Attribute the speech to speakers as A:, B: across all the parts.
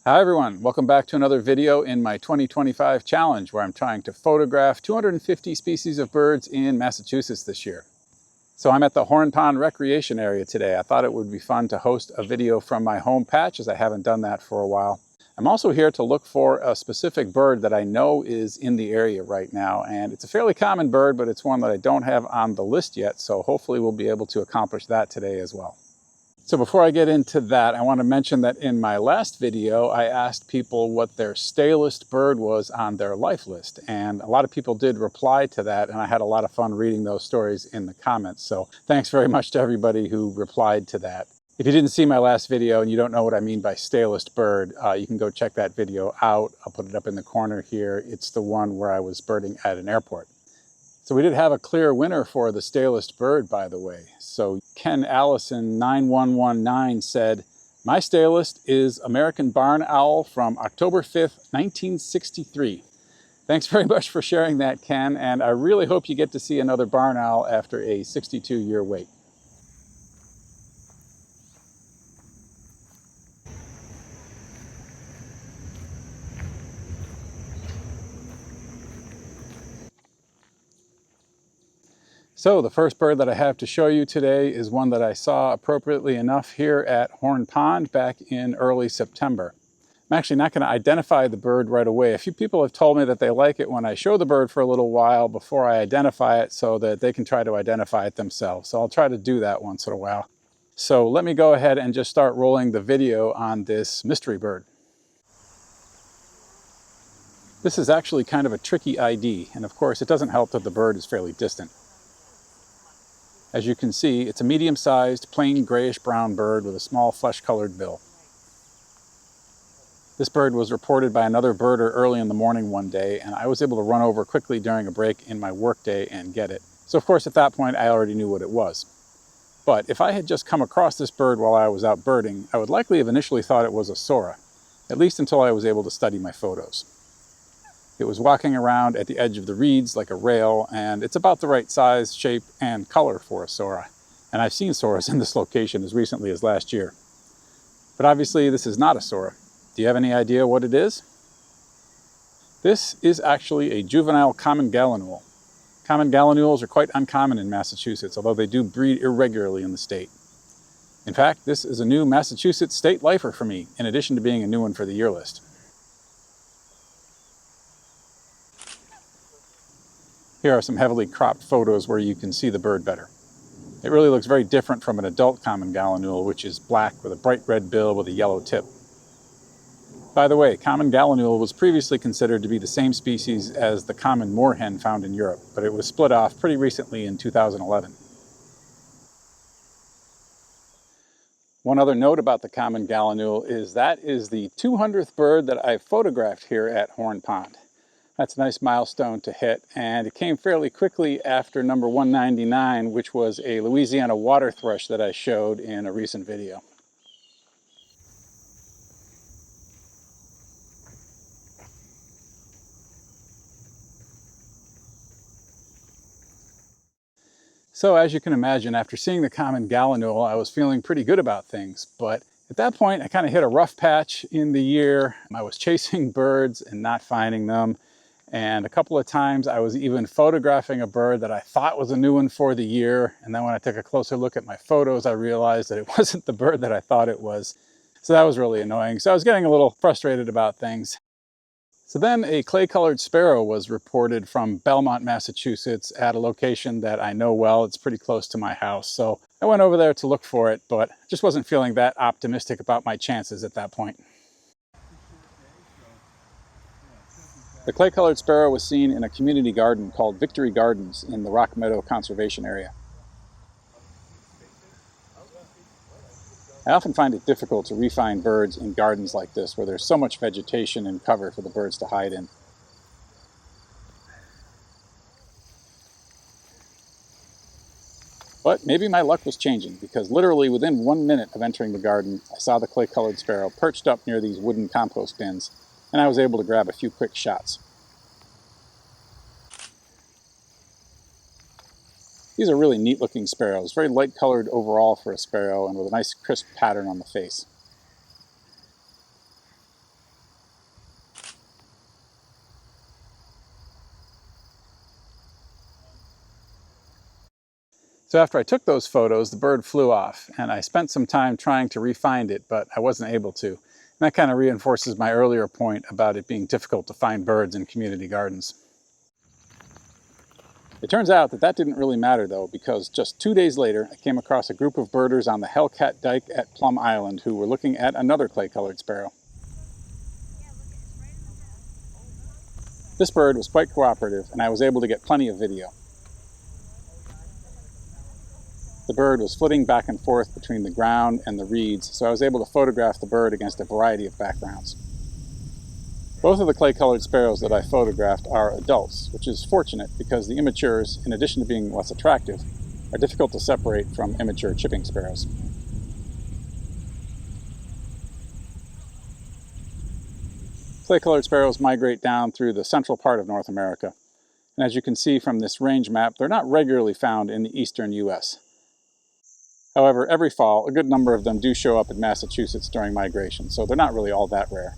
A: Hi everyone, welcome back to another video in my 2025 challenge where I'm trying to photograph 250 species of birds in Massachusetts this year. So I'm at the Horn Pond Recreation Area today. I thought it would be fun to host a video from my home patch as I haven't done that for a while. I'm also here to look for a specific bird that I know is in the area right now, and it's a fairly common bird, but it's one that I don't have on the list yet, so hopefully we'll be able to accomplish that today as well. So before I get into that, I want to mention that in my last video, I asked people what their stalest bird was on their life list. And a lot of people did reply to that, and I had a lot of fun reading those stories in the comments. So thanks very much to everybody who replied to that. If you didn't see my last video and you don't know what I mean by stalest bird, you can go check that video out. I'll put it up in the corner here. It's the one where I was birding at an airport. So we did have a clear winner for the stalest bird, by the way. So Ken Allison 9119 said, "My stalest is American barn owl from October 5th, 1963. Thanks very much for sharing that, Ken, and I really hope you get to see another barn owl after a 62-year wait. So the first bird that I have to show you today is one that I saw appropriately enough here at Horn Pond back in early September. I'm actually not going to identify the bird right away. A few people have told me that they like it when I show the bird for a little while before I identify it so that they can try to identify it themselves. So I'll try to do that once in a while. So let me go ahead and just start rolling the video on this mystery bird. This is actually kind of a tricky ID, and of course it doesn't help that the bird is fairly distant. As you can see, it's a medium-sized, plain grayish-brown bird with a small flesh-colored bill. This bird was reported by another birder early in the morning one day, and I was able to run over quickly during a break in my workday and get it. So of course at that point I already knew what it was. But if I had just come across this bird while I was out birding, I would likely have initially thought it was a sora, at least until I was able to study my photos. It was walking around at the edge of the reeds like a rail, and it's about the right size, shape, and color for a sora. And I've seen soras in this location as recently as last year. But obviously this is not a sora. Do you have any idea what it is? This is actually a juvenile common gallinule. Common gallinules are quite uncommon in Massachusetts, although they do breed irregularly in the state. In fact, this is a new Massachusetts state lifer for me, in addition to being a new one for the year list. Here are some heavily cropped photos where you can see the bird better. It really looks very different from an adult common gallinule, which is black with a bright red bill with a yellow tip. By the way, common gallinule was previously considered to be the same species as the common moorhen found in Europe, but it was split off pretty recently in 2011. One other note about the common gallinule is that is the 200th bird that I've photographed here at Horn Pond. That's a nice milestone to hit, and it came fairly quickly after number 199, which was a Louisiana water thrush that I showed in a recent video. So as you can imagine, after seeing the common gallinule, I was feeling pretty good about things, but at that point I kind of hit a rough patch in the year. I was chasing birds and not finding them. And a couple of times I was even photographing a bird that I thought was a new one for the year. And then when I took a closer look at my photos, I realized that it wasn't the bird that I thought it was. So that was really annoying. So I was getting a little frustrated about things. So then a clay-colored sparrow was reported from Belmont, Massachusetts at a location that I know well. It's pretty close to my house. So I went over there to look for it, but just wasn't feeling that optimistic about my chances at that point. The clay-colored sparrow was seen in a community garden called Victory Gardens in the Rock Meadow Conservation Area. I often find it difficult to re-find birds in gardens like this where there's so much vegetation and cover for the birds to hide in. But maybe my luck was changing, because literally within 1 minute of entering the garden, I saw the clay-colored sparrow perched up near these wooden compost bins, and I was able to grab a few quick shots. These are really neat looking sparrows, very light colored overall for a sparrow and with a nice crisp pattern on the face. So after I took those photos, the bird flew off, and I spent some time trying to re-find it, but I wasn't able to. And that kind of reinforces my earlier point about it being difficult to find birds in community gardens. It turns out that didn't really matter though, because just 2 days later, I came across a group of birders on the Hellcat Dike at Plum Island who were looking at another clay-colored sparrow. This bird was quite cooperative, and I was able to get plenty of video. The bird was flitting back and forth between the ground and the reeds, so I was able to photograph the bird against a variety of backgrounds. Both of the clay-colored sparrows that I photographed are adults, which is fortunate because the immatures, in addition to being less attractive, are difficult to separate from immature chipping sparrows. Clay-colored sparrows migrate down through the central part of North America, and as you can see from this range map, they're not regularly found in the eastern U.S. However, every fall, a good number of them do show up in Massachusetts during migration, so they're not really all that rare.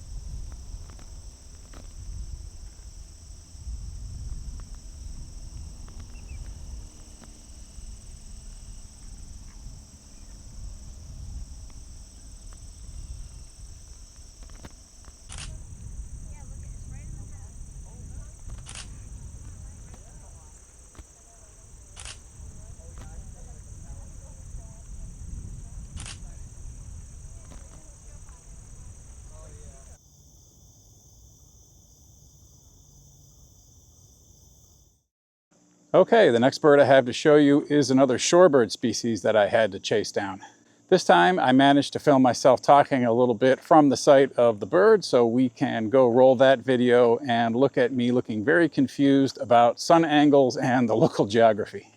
A: Okay, the next bird I have to show you is another shorebird species that I had to chase down. This time I managed to film myself talking a little bit from the sight of the bird, so we can go roll that video and look at me looking very confused about sun angles and the local geography.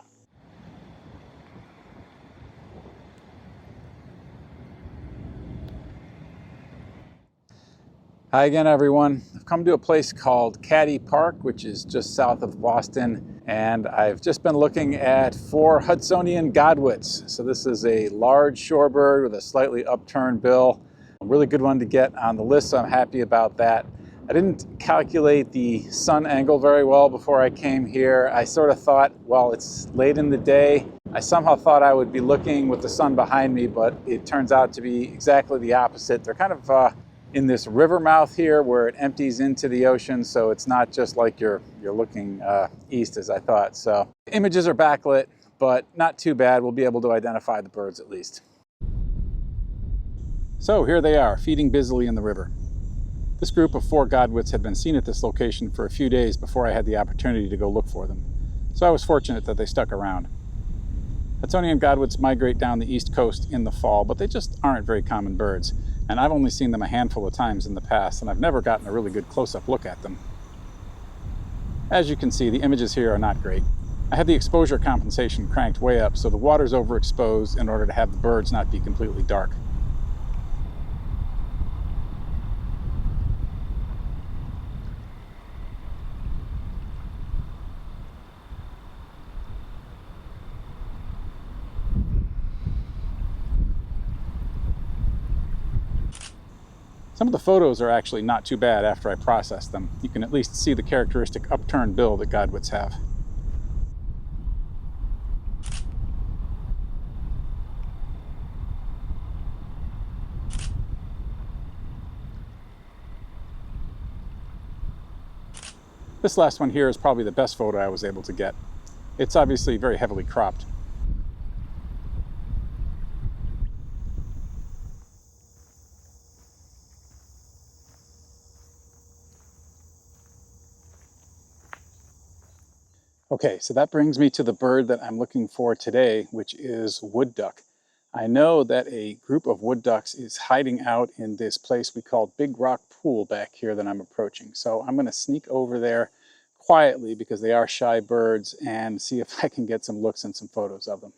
A: Hi again, everyone. I've come to a place called Caddy Park, which is just south of Boston, and I've just been looking at 4 Hudsonian Godwits. So this is a large shorebird with a slightly upturned bill. A really good one to get on the list, so I'm happy about that. I didn't calculate the sun angle very well before I came here. I sort of thought, well, it's late in the day. I somehow thought I would be looking with the sun behind me, but it turns out to be exactly the opposite. They're kind of in this river mouth here where it empties into the ocean, so it's not just like you're looking east as I thought. So images are backlit, but not too bad. We'll be able to identify the birds at least. So here they are, feeding busily in the river. This group of 4 Godwits had been seen at this location for a few days before I had the opportunity to go look for them, so I was fortunate that they stuck around. Hudsonian Godwits migrate down the east coast in the fall, but they just aren't very common birds, and I've only seen them a handful of times in the past, and I've never gotten a really good close-up look at them. As you can see, the images here are not great. I had the exposure compensation cranked way up, so the water's overexposed in order to have the birds not be completely dark. Some of the photos are actually not too bad after I process them. You can at least see the characteristic upturned bill that Godwits have. This last one here is probably the best photo I was able to get. It's obviously very heavily cropped. Okay, so that brings me to the bird that I'm looking for today, which is wood duck. I know that a group of wood ducks is hiding out in this place we call Big Rock Pool back here that I'm approaching. So I'm going to sneak over there quietly because they are shy birds and see if I can get some looks and some photos of them.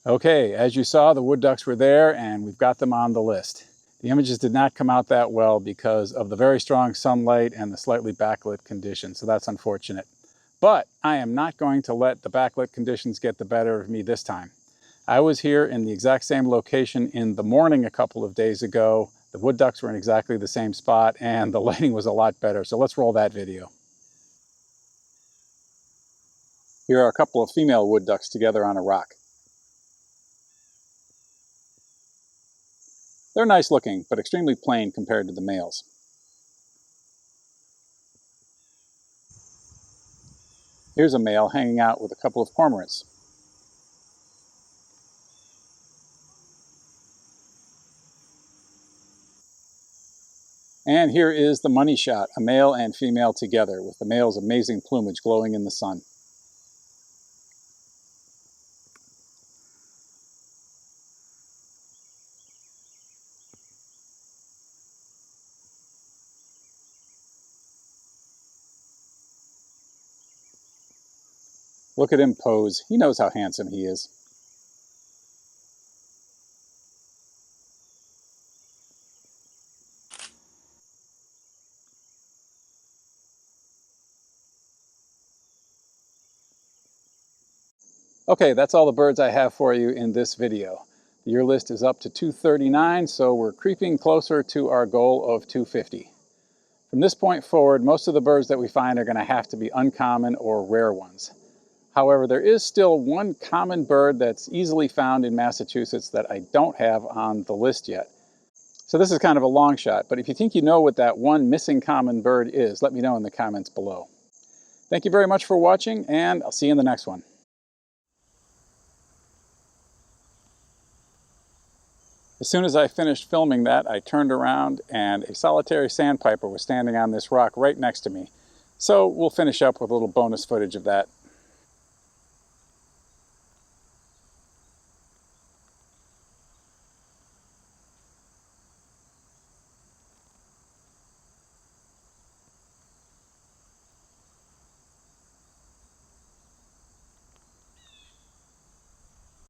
A: Okay, as you saw, the wood ducks were there and we've got them on the list. The images did not come out that well because of the very strong sunlight and the slightly backlit conditions, so that's unfortunate. But I am not going to let the backlit conditions get the better of me this time. I was here in the exact same location in the morning a couple of days ago. The wood ducks were in exactly the same spot and the lighting was a lot better, so let's roll that video. Here are a couple of female wood ducks together on a rock. They're nice looking, but extremely plain compared to the males. Here's a male hanging out with a couple of cormorants. And here is the money shot, a male and female together, with the male's amazing plumage glowing in the sun. Look at him pose. He knows how handsome he is. Okay, that's all the birds I have for you in this video. The year list is up to 239, so we're creeping closer to our goal of 250. From this point forward, most of the birds that we find are going to have to be uncommon or rare ones. However, there is still one common bird that's easily found in Massachusetts that I don't have on the list yet. So this is kind of a long shot, but if you think you know what that one missing common bird is, let me know in the comments below. Thank you very much for watching, and I'll see you in the next one. As soon as I finished filming that, I turned around and a solitary sandpiper was standing on this rock right next to me. So we'll finish up with a little bonus footage of that.